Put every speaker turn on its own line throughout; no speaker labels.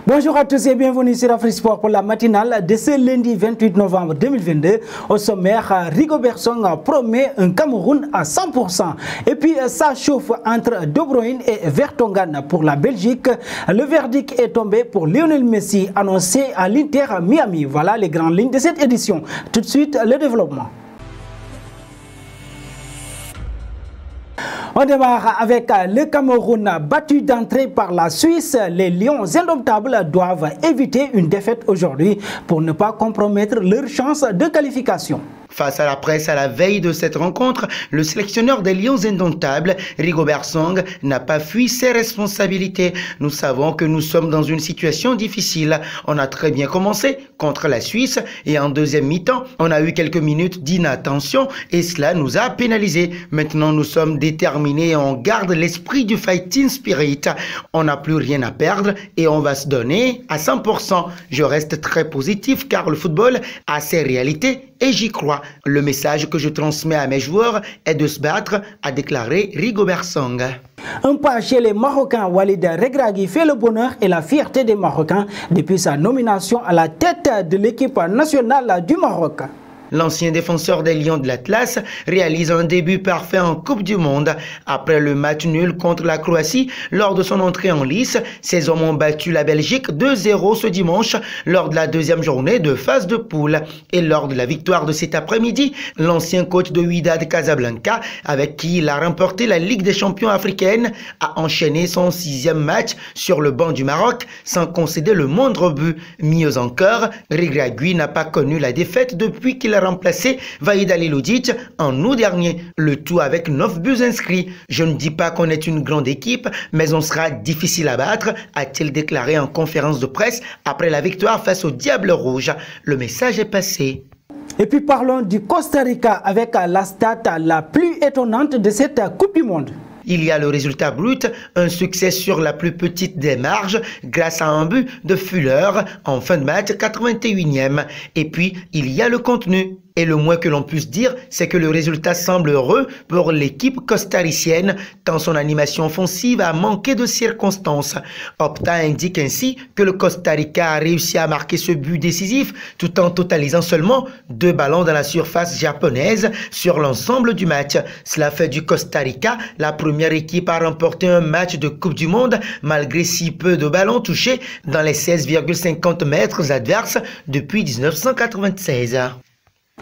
Bonjour à tous et bienvenue sur AfriSport pour la matinale de ce lundi 28 novembre 2022. Au sommaire, Rigobert Song promet un Cameroun à 100%. Et puis ça chauffe entre De Bruyne et Vertonghen pour la Belgique. Le verdict est tombé pour Lionel Messi annoncé à l'Inter Miami. Voilà les grandes lignes de cette édition. Tout de suite, le développement. On démarre avec le Cameroun battu d'entrée par la Suisse. Les Lions indomptables doivent éviter une défaite aujourd'hui pour ne pas compromettre leur chance de qualification.
Face à la presse à la veille de cette rencontre, le sélectionneur des Lions indomptables, Rigobert Song, n'a pas fui ses responsabilités. Nous savons que nous sommes dans une situation difficile. On a très bien commencé contre la Suisse et en deuxième mi-temps, on a eu quelques minutes d'inattention et cela nous a pénalisés. Maintenant, nous sommes déterminés et on garde l'esprit du fighting spirit. On n'a plus rien à perdre et on va se donner à 100%. Je reste très positif car le football a ses réalités et j'y crois. Le message que je transmets à mes joueurs est de se battre, a déclaré Rigobert Song.
Un pas chez les Marocains, Walid Regragui fait le bonheur et la fierté des Marocains depuis sa nomination à la tête de l'équipe nationale du Maroc.
L'ancien défenseur des Lions de l'Atlas réalise un début parfait en Coupe du Monde. Après le match nul contre la Croatie, lors de son entrée en lice, ses hommes ont battu la Belgique 2-0 ce dimanche lors de la deuxième journée de phase de poule. Et lors de la victoire de cet après-midi, l'ancien coach de Wydad Casablanca, avec qui il a remporté la Ligue des champions africaine, a enchaîné son 6e match sur le banc du Maroc sans concéder le moindre but. Mieux encore, Regragui n'a pas connu la défaite depuis qu'il a remplacé Vahid Halilhodžić en août dernier, le tout avec 9 buts inscrits. Je ne dis pas qu'on est une grande équipe, mais on sera difficile à battre, a-t-il déclaré en conférence de presse après la victoire face au Diable Rouge. Le message est passé.
Et puis parlons du Costa Rica avec la stat la plus étonnante de cette Coupe du Monde.
Il y a le résultat brut, un succès sur la plus petite des marges grâce à un but de Fuller en fin de match 81e. Et puis, il y a le contenu. Et le moins que l'on puisse dire, c'est que le résultat semble heureux pour l'équipe costaricienne, tant son animation offensive a manqué de circonstances. Opta indique ainsi que le Costa Rica a réussi à marquer ce but décisif tout en totalisant seulement 2 ballons dans la surface japonaise sur l'ensemble du match. Cela fait du Costa Rica la première équipe à remporter un match de Coupe du Monde malgré si peu de ballons touchés dans les 16,50 mètres adverses depuis 1996.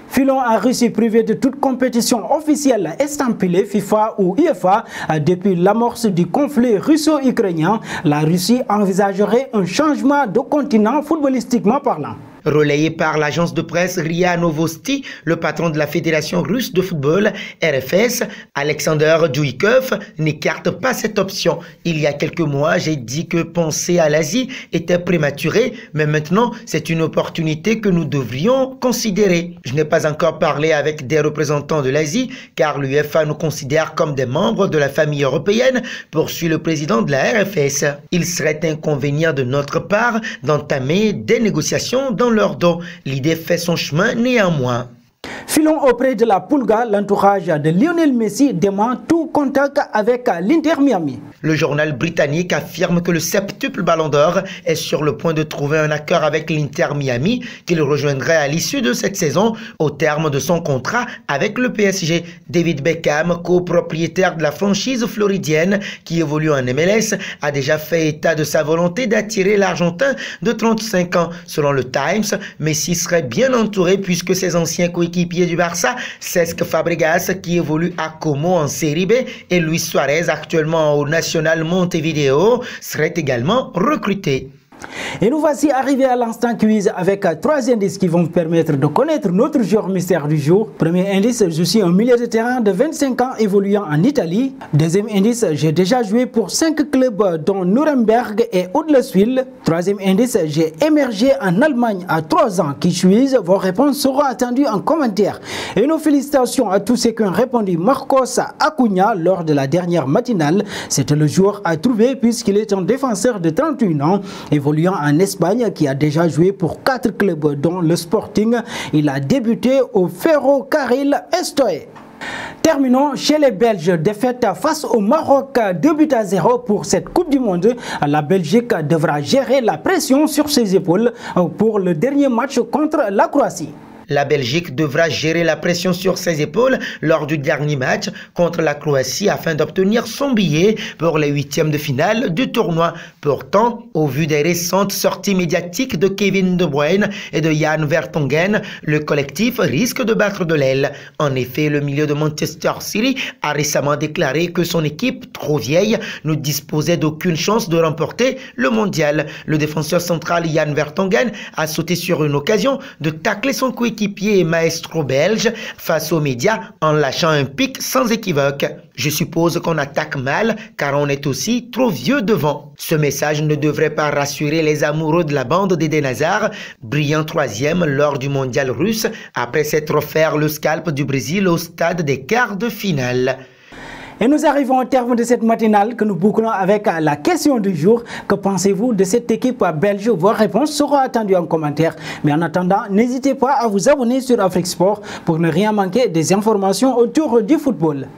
Filons en Russie privée de toute compétition officielle estampillée FIFA ou UEFA. Depuis l'amorce du conflit russo-ukrainien, la Russie envisagerait un changement de continent footballistiquement parlant.
Relayé par l'agence de presse RIA Novosti, le patron de la Fédération russe de football, RFS, Alexander Djouyikov, n'écarte pas cette option. Il y a quelques mois, j'ai dit que penser à l'Asie était prématuré, mais maintenant, c'est une opportunité que nous devrions considérer. Je n'ai pas encore parlé avec des représentants de l'Asie, car l'UEFA nous considère comme des membres de la famille européenne, poursuit le président de la RFS. Il serait inconvénient de notre part d'entamer des négociations dans leur dos. L'idée fait son chemin néanmoins.
Filons auprès de la Pulga, l'entourage de Lionel Messi dément tout contact avec l'Inter Miami.
Le journal britannique affirme que le septuple Ballon d'Or est sur le point de trouver un accord avec l'Inter Miami qu'il rejoindrait à l'issue de cette saison au terme de son contrat avec le PSG. David Beckham, copropriétaire de la franchise floridienne qui évolue en MLS, a déjà fait état de sa volonté d'attirer l'Argentin de 35 ans. Selon le Times, Messi serait bien entouré puisque ses anciens coéquipiers du Barça, Cesc Fabregas qui évolue à Como en Série B et Luis Suarez actuellement au Nacional Montevideo seraient également recrutés.
Et nous voici arrivés à l'instant quiz avec 3 indices qui vont vous permettre de connaître notre joueur mystère du jour. Premier indice, je suis un milieu de terrain de 25 ans évoluant en Italie. Deuxième indice, j'ai déjà joué pour 5 clubs dont Nuremberg et Huddersfield. Troisième indice, j'ai émergé en Allemagne à 3 ans. Qui suis-je? Vos réponses seront attendues en commentaire. Et nos félicitations à tous ceux qui ont répondu Marcos Acuna lors de la dernière matinale. C'était le joueur à trouver puisqu'il est un défenseur de 31 ans évoluant en Espagne qui a déjà joué pour 4 clubs dont le Sporting. Il a débuté au Ferrocarril Oeste. Terminons chez les Belges. Défaite face au Maroc, 2-0 pour cette Coupe du Monde. La Belgique devra gérer la pression sur ses épaules pour le dernier match contre la Croatie.
La Belgique devra gérer la pression sur ses épaules lors du dernier match contre la Croatie afin d'obtenir son billet pour les huitièmes de finale du tournoi. Pourtant, au vu des récentes sorties médiatiques de Kevin De Bruyne et de Jan Vertonghen, le collectif risque de battre de l'aile. En effet, le milieu de Manchester City a récemment déclaré que son équipe, trop vieille, ne disposait d'aucune chance de remporter le mondial. Le défenseur central Jan Vertonghen a sauté sur une occasion de tacler son coéquipier et maestro belge face aux médias en lâchant un pic sans équivoque. Je suppose qu'on attaque mal car on est aussi trop vieux devant. Ce message ne devrait pas rassurer les amoureux de la bande d'Eden Hazard, brillant troisième lors du mondial russe après s'être offert le scalp du Brésil au stade des quarts de finale.
Et nous arrivons au terme de cette matinale que nous bouclons avec la question du jour. Que pensez-vous de cette équipe belge? Vos réponses seront attendues en commentaire. Mais en attendant, n'hésitez pas à vous abonner sur Afrique Sport pour ne rien manquer des informations autour du football.